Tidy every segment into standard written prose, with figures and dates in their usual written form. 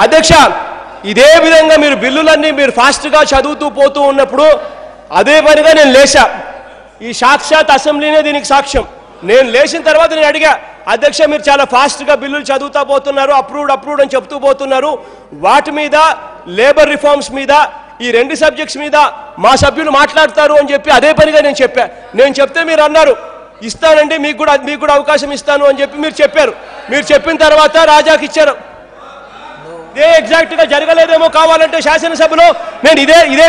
అధ్యక్ష ఇదే విధంగా మీరు బిల్లులన్నీ మీరు ఫాస్ట్గా చదువుతూ పోతూ ఉన్నప్పుడు అదే పనిగా నేను లేచా. ఈ సాక్షాత్ అసెంబ్లీనే దీనికి సాక్ష్యం. నేను లేచిన తర్వాత నేను అడిగా, అధ్యక్ష మీరు చాలా ఫాస్ట్గా బిల్లులు చదువుతూ పోతున్నారు, అప్రూవ్డ్ అని చెప్తూ పోతున్నారు, వాటి మీద లేబర్ రిఫార్మ్స్ మీద ఈ 2 సబ్జెక్ట్స్ మీద మా సభ్యులు మాట్లాడతారు అని చెప్పి అదే పనిగా నేను చెప్పా. నేను చెప్తే మీరు అన్నారు ఇస్తానండి, మీకు కూడా అవకాశం ఇస్తాను అని చెప్పి మీరు చెప్పారు. మీరు చెప్పిన తర్వాత రాజాకి ఇచ్చారు. ఇదే ఎగ్జాక్ట్గా జరగలేదేమో, కావాలంటే శాసనసభలో నేను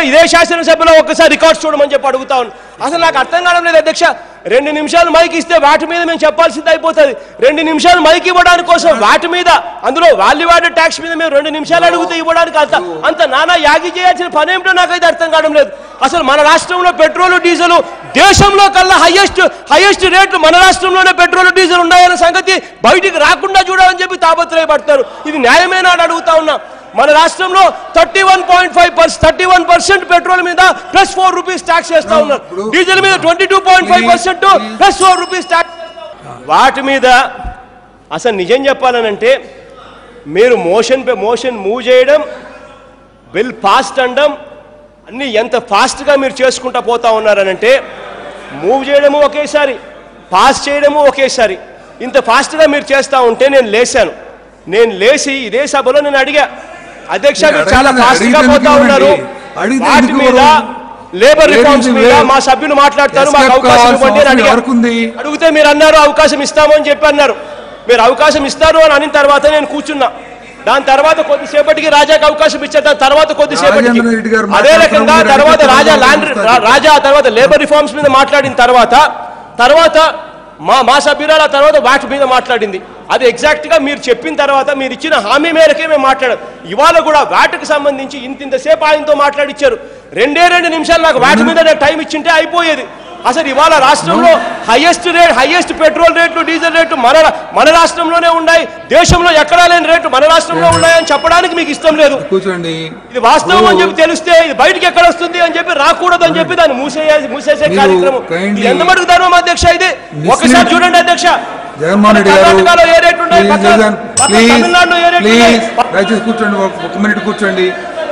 ఇదే శాసనసభలో ఒక్కసారి రికార్డ్స్ చూడమని చెప్పి అడుగుతా ఉన్నాను. అసలు నాకు అర్థం కావడం లేదు అధ్యక్ష. 2 నిమిషాలు మైక్ ఇస్తే వాటి మీద మేము చెప్పాల్సింది అయిపోతుంది. 2 నిమిషాలు మైక్ ఇవ్వడానికి కోసం వాటి మీద, అందులో వాల్యూ యాడెడ్ ట్యాక్స్ మీద మేము 2 నిమిషాలు అడిగితే ఇవ్వడానికి అంత నానా యాగి చేయాల్సిన పని ఏమిటో నాకైతే అర్థం కావడం లేదు. అసలు మన రాష్ట్రంలో పెట్రోల్ డీజిల్ దేశంలో కల్లా హైయెస్ట్ రేట్లు మన రాష్ట్రంలోనే పెట్రోల్ డీజిల్ ఉన్నాయన్న సంగతి బయటికి రాకుండా చూడాలని చెప్పి తాపత్రయపడతారు. ఇది న్యాయమేనా అని అడుగుతా ఉన్నా. మన రాష్ట్రంలో 31% పెట్రోల్ మీద +4 ట్యాక్స్ చేస్తా ఉన్నారు. డీజిల్ మీద 22.5% +4 ట్యాక్స్. వాటి మీద అసలు నిజం చెప్పాలనంటే మీరు మోషన్ మూవ్ చేయడం, బిల్ పాస్ట్ అనడం అన్నీ ఎంత ఫాస్ట్గా మీరు చేసుకుంటా పోతా ఉన్నారనంటే, మూవ్ చేయడము ఒకేసారి, పాస్ చేయడము ఒకేసారి, ఇంత ఫాస్ట్గా మీరు చేస్తూ ఉంటే నేను లేచాను. నేను లేచి ఇదే సభలో నేను అడిగా, అధ్యక్ష మీరు చాలా ఫాస్ట్గా పోతా ఉన్నారు, వాటి మీద లేబర్ రిఫార్మ్స్ మీద మా సభ్యులు మాట్లాడతారు, మాకు అవకాశం ఇవ్వండి అని అడిగితే మీరు అన్నారు అవకాశం ఇస్తాము అని చెప్పి అన్నారు. మీరు అవకాశం ఇస్తారు అని అనిన తర్వాత నేను కూర్చున్నా. దాని తర్వాత కొద్దిసేపటికి రాజాకి అవకాశం ఇచ్చారు. తర్వాత కొద్దిసేపటికి అదే రకంగా తర్వాత రాజా తర్వాత లేబర్ రిఫార్మ్స్ మీద మాట్లాడిన తర్వాత మా సభ్యురాలు ఆ తర్వాత వాటి మీద మాట్లాడింది. అది ఎగ్జాక్ట్గా మీరు చెప్పిన తర్వాత మీరు ఇచ్చిన హామీ మేరకే మేము మాట్లాడాం. ఇవాళ కూడా వాటికి సంబంధించి ఇంతసేపు ఆయనతో మాట్లాడిచ్చారు. 2 నిమిషాలు నాకు వాటి మీద టైం ఇచ్చింటే అయిపోయేది. అసలు ఇవాళ రాష్ట్రంలో హైయెస్ట్ పెట్రోల్ రేట్లు, డీజిల్ రేట్లు మన రాష్ట్రంలోనే ఉన్నాయి, దేశంలో ఎక్కడా లేని రేట్లు మన రాష్ట్రంలో ఉన్నాయని చెప్పడానికి మీకు ఇష్టం లేదు. కూర్చోండి. ఇది వాస్తవం అని చెప్పి తెలిస్తే ఇది బయటికి ఎక్కడ వస్తుంది అని చెప్పి రాకూడదు అని చెప్పి దాన్ని మూసేసే కార్యక్రమం ఎంత అడుగుతారో అధ్యక్ష. ఇది ఒకసారి చూడండి అధ్యక్ష, జగన్మోహన్ రెడ్డి గారు ఏ రేట్లు ఉన్నాయి, తమిళనాడులో ఏ రేట్లు ఉన్నాయి. దయచేసి కూర్చోండి,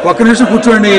1 నిమిషం కూర్చోండి.